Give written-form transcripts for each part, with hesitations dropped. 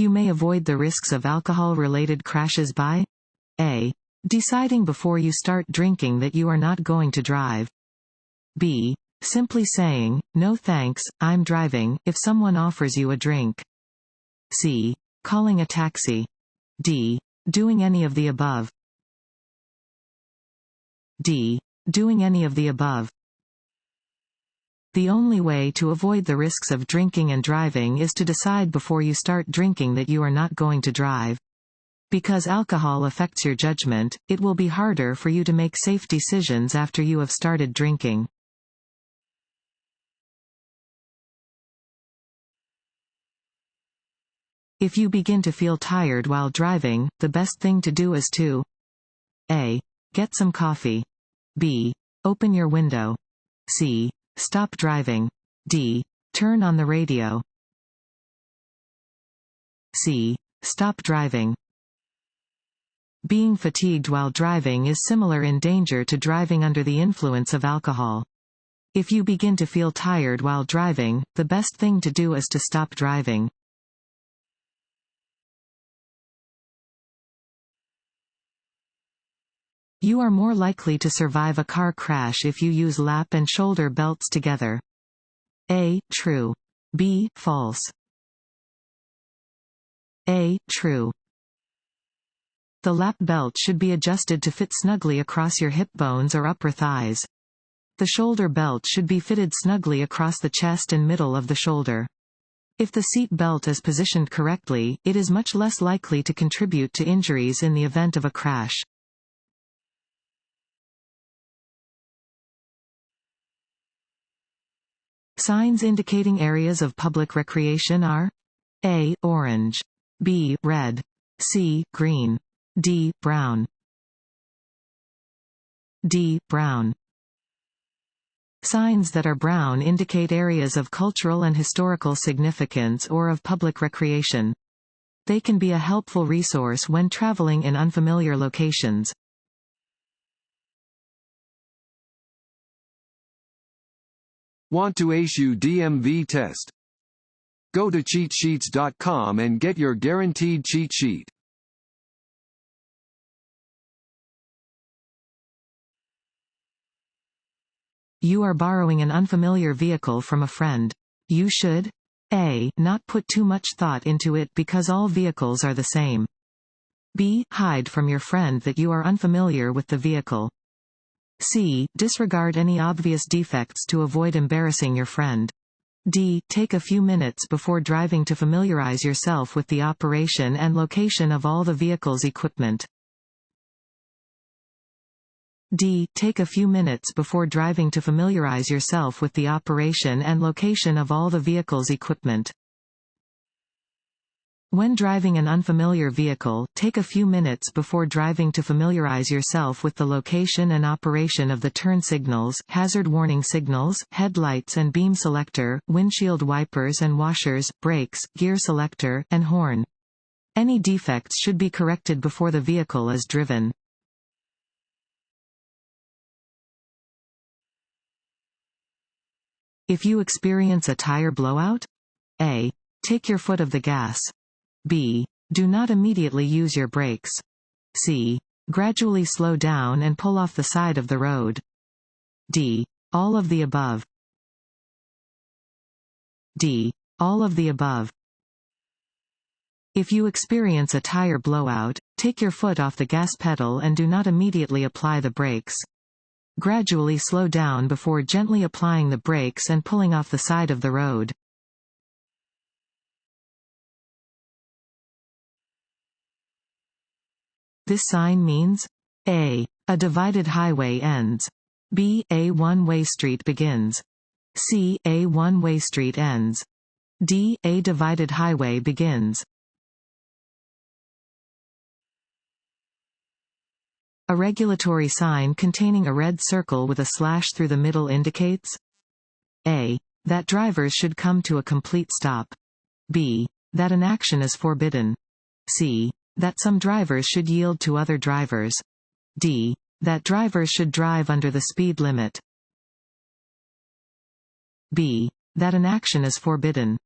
You may avoid the risks of alcohol-related crashes by A. Deciding before you start drinking that you are not going to drive. B. Simply saying, "No thanks, I'm driving," if someone offers you a drink. C. Calling a taxi. D. Doing any of the above. D. Doing any of the above. The only way to avoid the risks of drinking and driving is to decide before you start drinking that you are not going to drive. Because alcohol affects your judgment, it will be harder for you to make safe decisions after you have started drinking. If you begin to feel tired while driving, the best thing to do is to A. Get some coffee. B. Open your window. C. Stop driving. D. Turn on the radio. C. Stop driving. Being fatigued while driving is similar in danger to driving under the influence of alcohol. If you begin to feel tired while driving, the best thing to do is to stop driving. You are more likely to survive a car crash if you use lap and shoulder belts together. A. True. B. False. A. True. The lap belt should be adjusted to fit snugly across your hip bones or upper thighs. The shoulder belt should be fitted snugly across the chest and middle of the shoulder. If the seat belt is positioned correctly, it is much less likely to contribute to injuries in the event of a crash. Signs indicating areas of public recreation are A. Orange. B. Red. C. Green. D. Brown. D. Brown. Signs that are brown indicate areas of cultural and historical significance or of public recreation. They can be a helpful resource when traveling in unfamiliar locations. Want to ace your DMV test? Go to cheatsheets.com and get your guaranteed cheat sheet. You are borrowing an unfamiliar vehicle from a friend. You should A. Not put too much thought into it because all vehicles are the same. B. Hide from your friend that you are unfamiliar with the vehicle. C. Disregard any obvious defects to avoid embarrassing your friend. D. Take a few minutes before driving to familiarize yourself with the operation and location of all the vehicle's equipment. D. Take a few minutes before driving to familiarize yourself with the operation and location of all the vehicle's equipment. When driving an unfamiliar vehicle, take a few minutes before driving to familiarize yourself with the location and operation of the turn signals, hazard warning signals, headlights and beam selector, windshield wipers and washers, brakes, gear selector, and horn. Any defects should be corrected before the vehicle is driven. If you experience a tire blowout, A. Take your foot off the gas. B. Do not immediately use your brakes. C. Gradually slow down and pull off the side of the road. D. All of the above. D. All of the above. If you experience a tire blowout, take your foot off the gas pedal and do not immediately apply the brakes. Gradually slow down before gently applying the brakes and pulling off the side of the road. This sign means A. A divided highway ends. B. A one-way street begins. C. A one-way street ends. D. A divided highway begins. A regulatory sign containing a red circle with a slash through the middle indicates A. That drivers should come to a complete stop. B. That an action is forbidden. C. That some drivers should yield to other drivers. D. That drivers should drive under the speed limit. B. That an action is forbidden.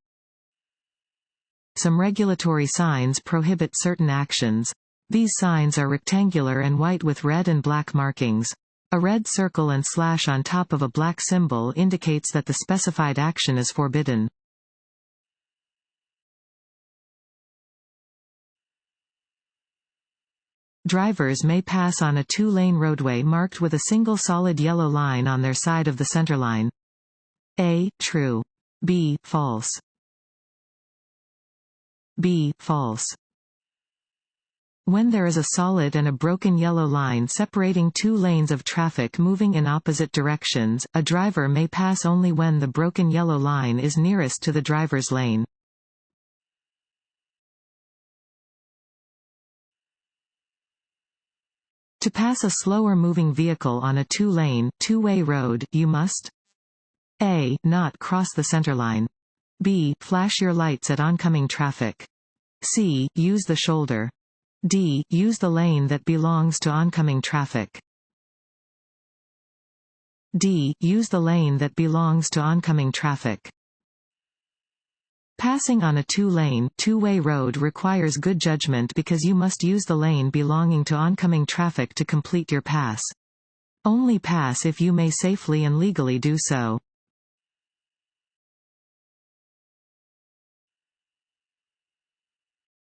Some regulatory signs prohibit certain actions. These signs are rectangular and white with red and black markings. A red circle and slash on top of a black symbol indicates that the specified action is forbidden. Drivers may pass on a two-lane roadway marked with a single solid yellow line on their side of the centerline. A. True. B. False. B. False. When there is a solid and a broken yellow line separating two lanes of traffic moving in opposite directions, a driver may pass only when the broken yellow line is nearest to the driver's lane. To pass a slower-moving vehicle on a two-lane, two-way road, you must A. Not cross the centerline. B. Flash your lights at oncoming traffic. C. Use the shoulder. D. Use the lane that belongs to oncoming traffic. D. Use the lane that belongs to oncoming traffic. Passing on a two-lane, two-way road requires good judgment because you must use the lane belonging to oncoming traffic to complete your pass. Only pass if you may safely and legally do so.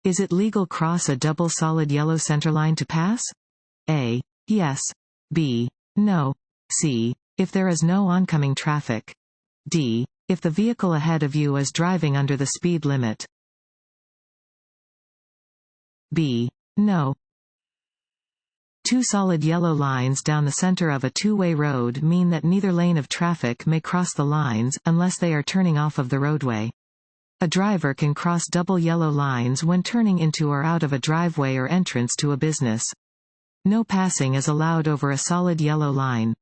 Is it legal cross a double solid yellow centerline to pass? A. Yes. B. No. C. If there is no oncoming traffic. D. If the vehicle ahead of you is driving under the speed limit. B. No. Two solid yellow lines down the center of a two-way road mean that neither lane of traffic may cross the lines, unless they are turning off of the roadway. A driver can cross double yellow lines when turning into or out of a driveway or entrance to a business. No passing is allowed over a solid yellow line.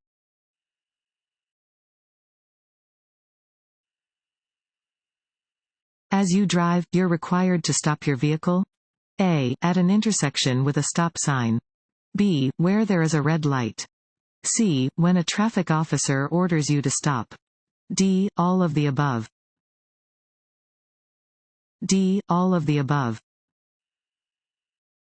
As you drive, you're required to stop your vehicle. A. At an intersection with a stop sign. B. Where there is a red light. C. When a traffic officer orders you to stop. D. All of the above. D. All of the above.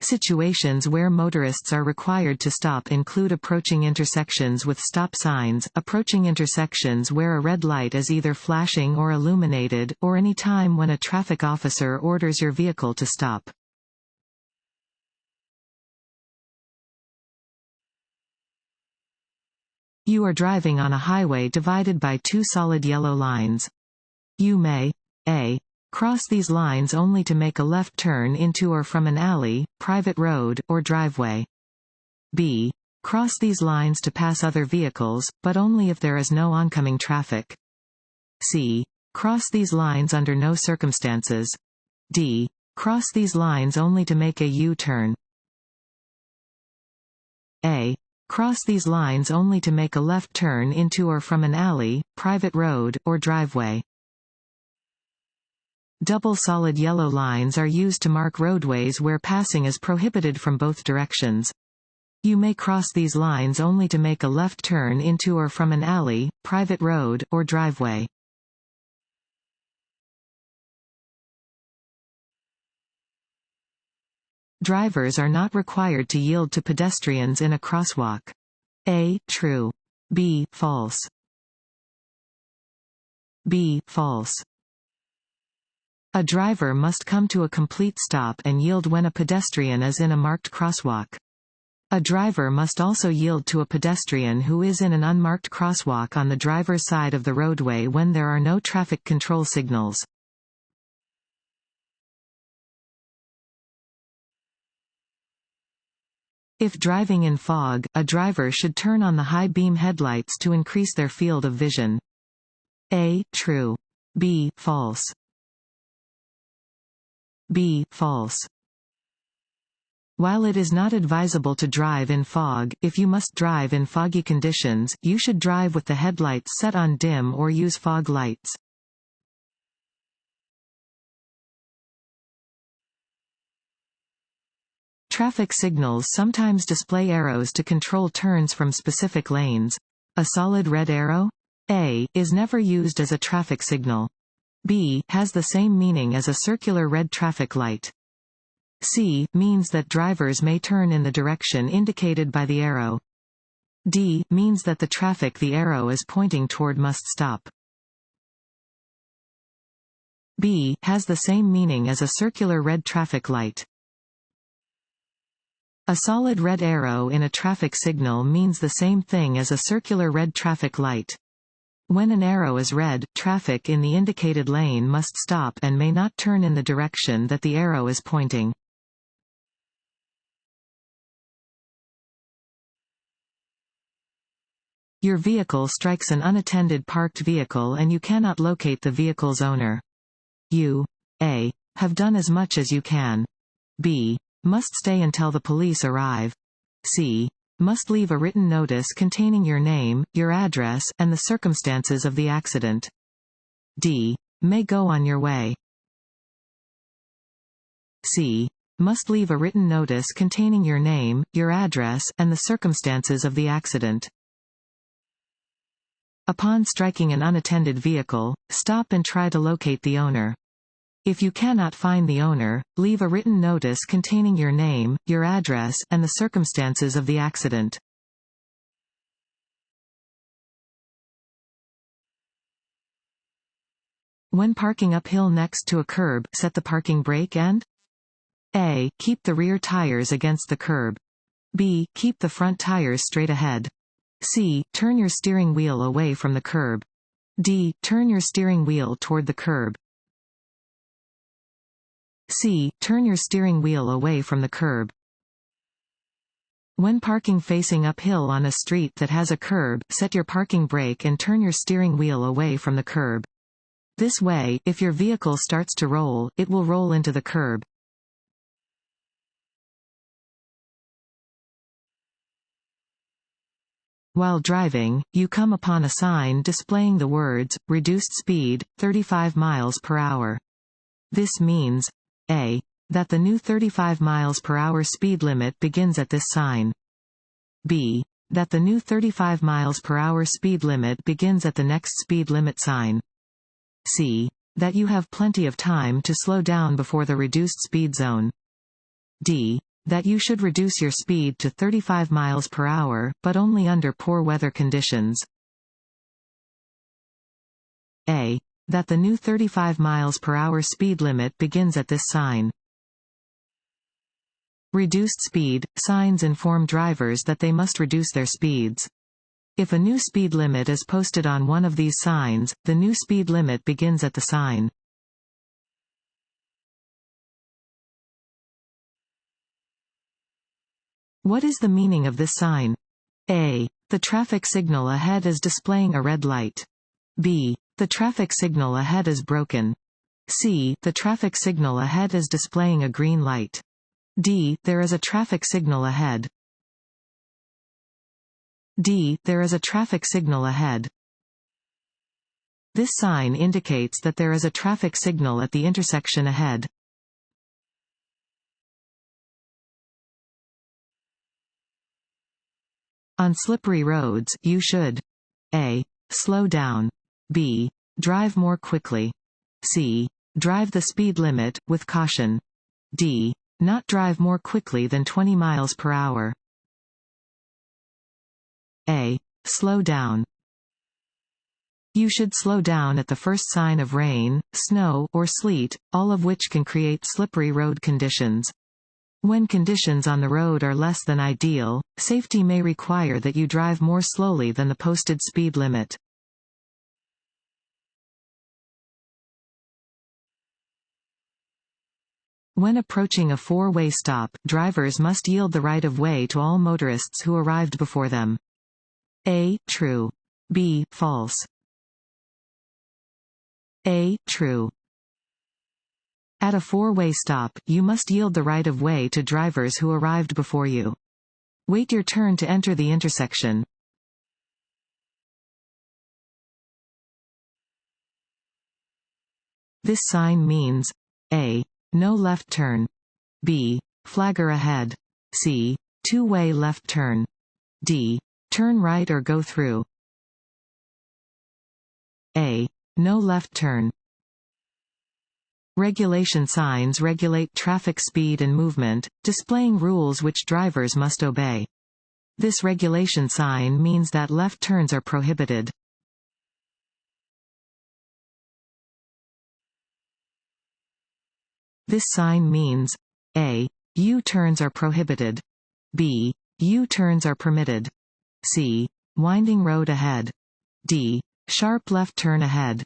Situations where motorists are required to stop include approaching intersections with stop signs, approaching intersections where a red light is either flashing or illuminated, or any time when a traffic officer orders your vehicle to stop. You are driving on a highway divided by two solid yellow lines. You may A. Cross these lines only to make a left turn into or from an alley, private road, or driveway. B. Cross these lines to pass other vehicles, but only if there is no oncoming traffic. C. Cross these lines under no circumstances. D. Cross these lines only to make a U-turn. A. Cross these lines only to make a left turn into or from an alley, private road, or driveway. Double solid yellow lines are used to mark roadways where passing is prohibited from both directions. You may cross these lines only to make a left turn into or from an alley, private road, or driveway. Drivers are not required to yield to pedestrians in a crosswalk. A. True. B. False. B. False. A driver must come to a complete stop and yield when a pedestrian is in a marked crosswalk. A driver must also yield to a pedestrian who is in an unmarked crosswalk on the driver's side of the roadway when there are no traffic control signals. If driving in fog, a driver should turn on the high-beam headlights to increase their field of vision. A. True. B. False. B. False. While it is not advisable to drive in fog, if you must drive in foggy conditions, you should drive with the headlights set on dim or use fog lights. Traffic signals sometimes display arrows to control turns from specific lanes. A solid red arrow? A. Is never used as a traffic signal. B has the same meaning as a circular red traffic light. C means that drivers may turn in the direction indicated by the arrow. D means that the traffic the arrow is pointing toward must stop. B has the same meaning as a circular red traffic light. A solid red arrow in a traffic signal means the same thing as a circular red traffic light. When an arrow is red, traffic in the indicated lane must stop and may not turn in the direction that the arrow is pointing. Your vehicle strikes an unattended parked vehicle and you cannot locate the vehicle's owner. You A. have done as much as you can. B. must stay until the police arrive. C. must leave a written notice containing your name, your address, and the circumstances of the accident. D. may go on your way. C. must leave a written notice containing your name, your address, and the circumstances of the accident. Upon striking an unattended vehicle, stop and try to locate the owner. If you cannot find the owner, leave a written notice containing your name, your address, and the circumstances of the accident. When parking uphill next to a curb, set the parking brake and A. keep the rear tires against the curb. B. keep the front tires straight ahead. C. turn your steering wheel away from the curb. D. turn your steering wheel toward the curb. C. turn your steering wheel away from the curb. When parking facing uphill on a street that has a curb, set your parking brake and turn your steering wheel away from the curb. This way, if your vehicle starts to roll, it will roll into the curb. While driving, you come upon a sign displaying the words, reduced speed, 35 miles per hour. This means A. that the new 35 miles per hour speed limit begins at this sign. B. that the new 35 miles per hour speed limit begins at the next speed limit sign. C. that you have plenty of time to slow down before the reduced speed zone. D. that you should reduce your speed to 35 miles per hour, but only under poor weather conditions. A. that the new 35 miles per hour speed limit begins at this sign. Reduced speed signs inform drivers that they must reduce their speeds. If a new speed limit is posted on one of these signs, the new speed limit begins at the sign. What is the meaning of this sign? A. the traffic signal ahead is displaying a red light. B. the traffic signal ahead is broken. C. the traffic signal ahead is displaying a green light. D. there is a traffic signal ahead. D. there is a traffic signal ahead. This sign indicates that there is a traffic signal at the intersection ahead. On slippery roads, you should A. slow down. B. drive more quickly. C. drive the speed limit, with caution. D. not drive more quickly than 20 miles per hour. A. slow down. You should slow down at the first sign of rain, snow, or sleet, all of which can create slippery road conditions. When conditions on the road are less than ideal, safety may require that you drive more slowly than the posted speed limit. When approaching a four-way stop, drivers must yield the right-of-way to all motorists who arrived before them. A. true. B. false. A. true. At a four-way stop, you must yield the right-of-way to drivers who arrived before you. Wait your turn to enter the intersection. This sign means A. no left turn. B. flagger ahead. C. two-way left turn. D. turn right or go through. A. no left turn. Regulation signs regulate traffic speed and movement, displaying rules which drivers must obey. This regulation sign means that left turns are prohibited. This sign means A. U-turns are prohibited. B. U-turns are permitted. C. Winding road ahead. D. Sharp left turn ahead.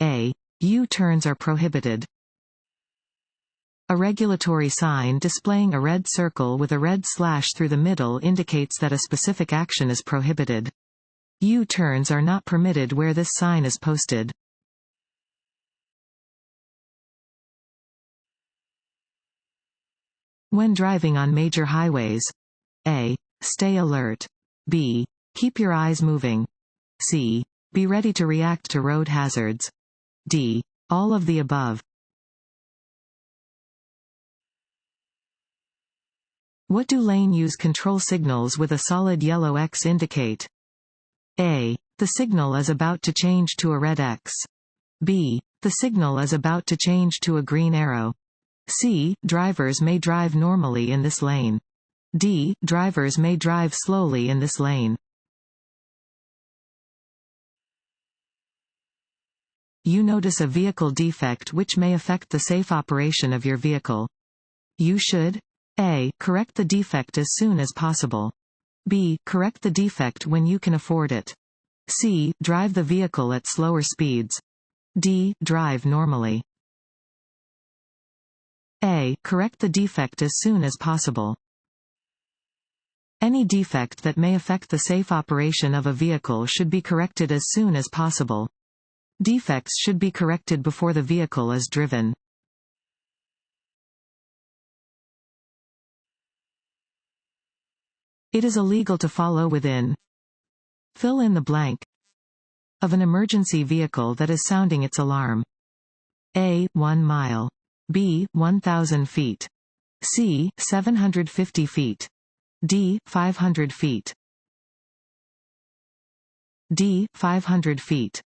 A. U-turns are prohibited. A regulatory sign displaying a red circle with a red slash through the middle indicates that a specific action is prohibited. U-turns are not permitted where this sign is posted. When driving on major highways: A. Stay alert. B. Keep your eyes moving. C. Be ready to react to road hazards. D. All of the above. What do lane use control signals with a solid yellow X indicate? A. The signal is about to change to a red X. B. The signal is about to change to a green arrow. C. Drivers may drive normally in this lane. D. Drivers may drive slowly in this lane. You notice a vehicle defect which may affect the safe operation of your vehicle. You should: A. Correct the defect as soon as possible. B. Correct the defect when you can afford it. C. Drive the vehicle at slower speeds. D. Drive normally. A. Correct the defect as soon as possible. Any defect that may affect the safe operation of a vehicle should be corrected as soon as possible. Defects should be corrected before the vehicle is driven. It is illegal to follow within. Fill in the blank. Of an emergency vehicle that is sounding its alarm. A. 1 mile. B. 1,000 feet. C. 750 feet. D. 500 feet. D. 500 feet.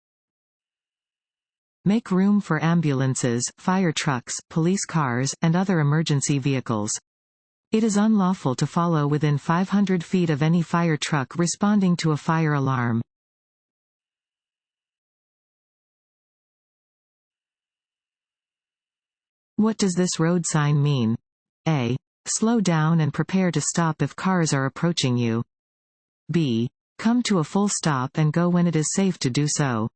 Make room for ambulances, fire trucks, police cars, and other emergency vehicles. It is unlawful to follow within 500 feet of any fire truck responding to a fire alarm. What does this road sign mean? A. Slow down and prepare to stop if cars are approaching you. B. Come to a full stop and go when it is safe to do so.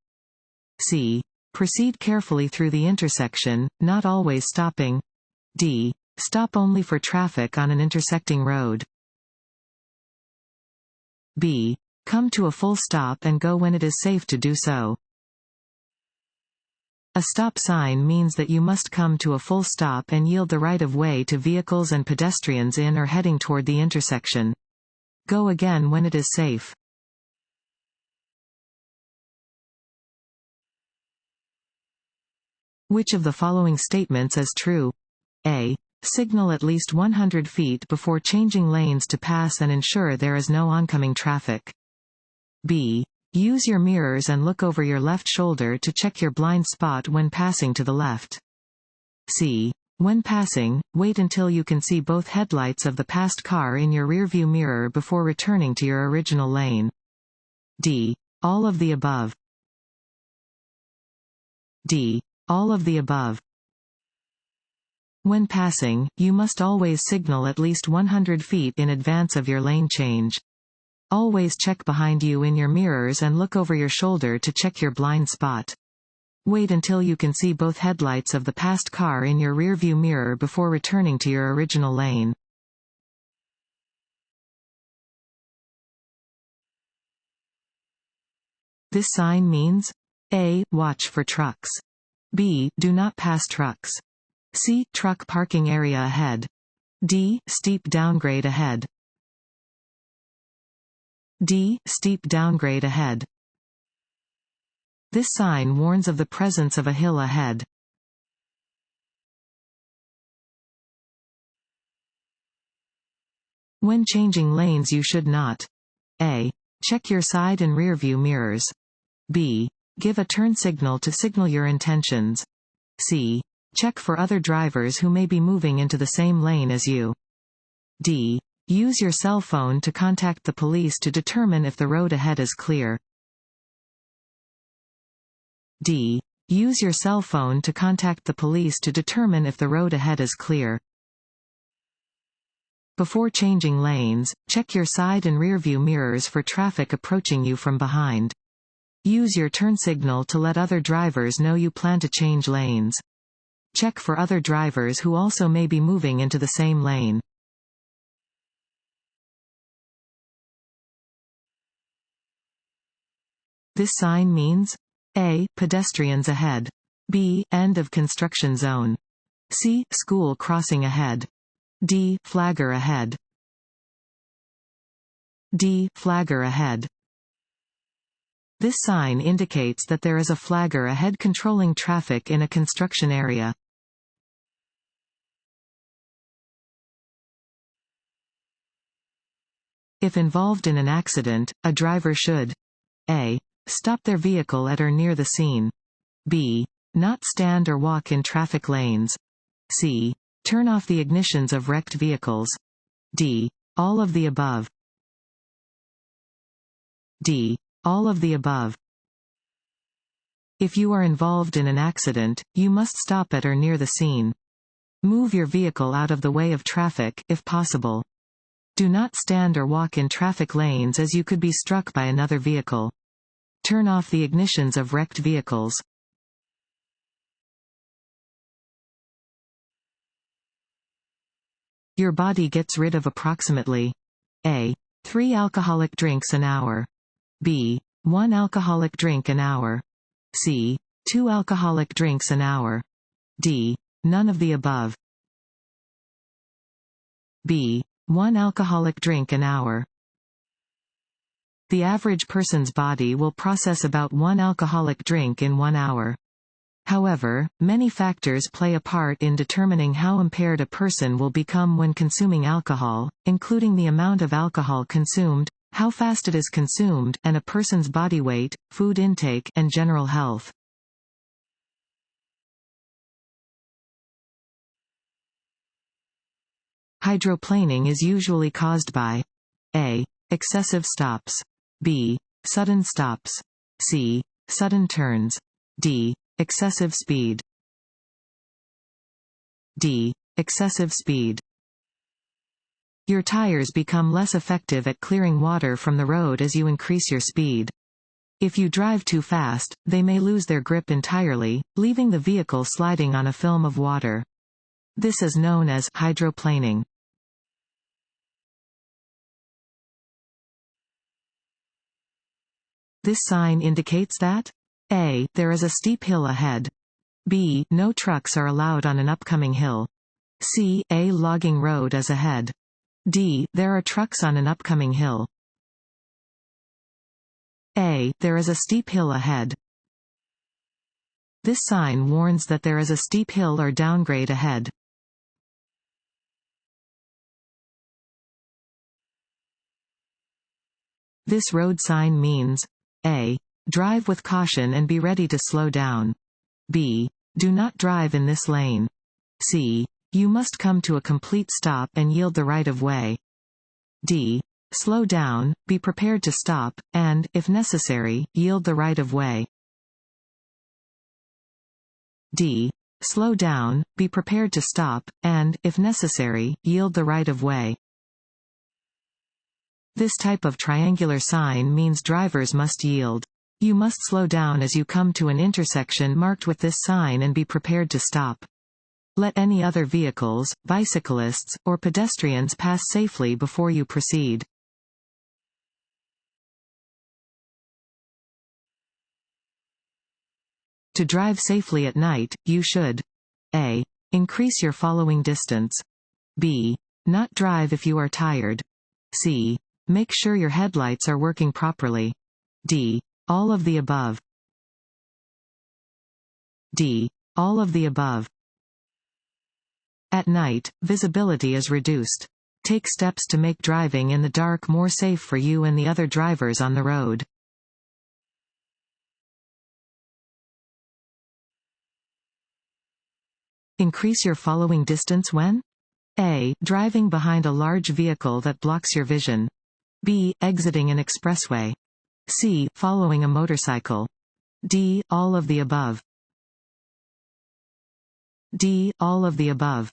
C. Proceed carefully through the intersection, not always stopping. D. Stop only for traffic on an intersecting road. B. Come to a full stop and go when it is safe to do so. A stop sign means that you must come to a full stop and yield the right of way to vehicles and pedestrians in or heading toward the intersection. Go again when it is safe. Which of the following statements is true? A. Signal at least 100 feet before changing lanes to pass and ensure there is no oncoming traffic. B. Use your mirrors and look over your left shoulder to check your blind spot when passing to the left. C. When passing, wait until you can see both headlights of the passed car in your rearview mirror before returning to your original lane. D. All of the above. D. All of the above. When passing, you must always signal at least 100 feet in advance of your lane change. Always check behind you in your mirrors and look over your shoulder to check your blind spot. Wait until you can see both headlights of the passed car in your rearview mirror before returning to your original lane. This sign means: A. Watch for trucks. B. Do not pass trucks. C. Truck parking area ahead. D. Steep downgrade ahead. D. Steep downgrade ahead. This sign warns of the presence of a hill ahead. When changing lanes you should not: A. Check your side and rear view mirrors. B. Give a turn signal to signal your intentions. C. Check for other drivers who may be moving into the same lane as you. D. Use your cell phone to contact the police to determine if the road ahead is clear. D. Use your cell phone to contact the police to determine if the road ahead is clear. Before changing lanes, check your side and rearview mirrors for traffic approaching you from behind. Use your turn signal to let other drivers know you plan to change lanes. Check for other drivers who also may be moving into the same lane. This sign means A. Pedestrians ahead. B. End of construction zone. C. School crossing ahead. D. Flagger ahead. D. Flagger ahead. This sign indicates that there is a flagger ahead controlling traffic in a construction area. If involved in an accident, a driver should A. Stop their vehicle at or near the scene. B. Not stand or walk in traffic lanes. C. Turn off the ignitions of wrecked vehicles. D. All of the above. D. All of the above. If you are involved in an accident, you must stop at or near the scene. Move your vehicle out of the way of traffic, if possible. Do not stand or walk in traffic lanes as you could be struck by another vehicle. Turn off the ignitions of wrecked vehicles. Your body gets rid of approximately A. 3 alcoholic drinks an hour. B. 1 alcoholic drink an hour. C. 2 alcoholic drinks an hour. D. None of the above. B. 1 alcoholic drink an hour. The average person's body will process about 1 alcoholic drink in 1 hour. However, many factors play a part in determining how impaired a person will become when consuming alcohol, including the amount of alcohol consumed, how fast it is consumed, and a person's body weight, food intake, and general health. Hydroplaning is usually caused by A. Excessive stops. B. Sudden stops. C. Sudden turns. D. Excessive speed. D. Excessive speed. Your tires become less effective at clearing water from the road as you increase your speed. If you drive too fast, they may lose their grip entirely, leaving the vehicle sliding on a film of water. This is known as hydroplaning. This sign indicates that A. There is a steep hill ahead. B. No trucks are allowed on an upcoming hill. C. A logging road is ahead. D. There are trucks on an upcoming hill. A. There is a steep hill ahead. This sign warns that there is a steep hill or downgrade ahead. This road sign means A. Drive with caution and be ready to slow down. B. Do not drive in this lane. C. You must come to a complete stop and yield the right of way. D. Slow down, be prepared to stop, and, if necessary, yield the right of way. D. Slow down, be prepared to stop, and, if necessary, yield the right of way. This type of triangular sign means drivers must yield. You must slow down as you come to an intersection marked with this sign and be prepared to stop. Let any other vehicles, bicyclists, or pedestrians pass safely before you proceed. To drive safely at night, you should A. Increase your following distance. B. Not drive if you are tired. C. Make sure your headlights are working properly. D. All of the above. D. All of the above. At night, visibility is reduced. Take steps to make driving in the dark more safe for you and the other drivers on the road. Increase your following distance when A. Driving behind a large vehicle that blocks your vision. B. Exiting an expressway. C. Following a motorcycle. D. All of the above. D. All of the above.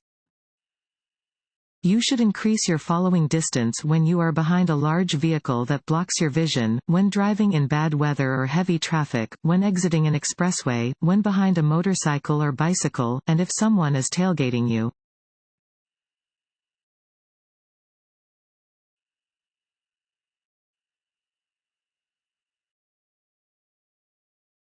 You should increase your following distance when you are behind a large vehicle that blocks your vision, when driving in bad weather or heavy traffic, when exiting an expressway, when behind a motorcycle or bicycle, and if someone is tailgating you.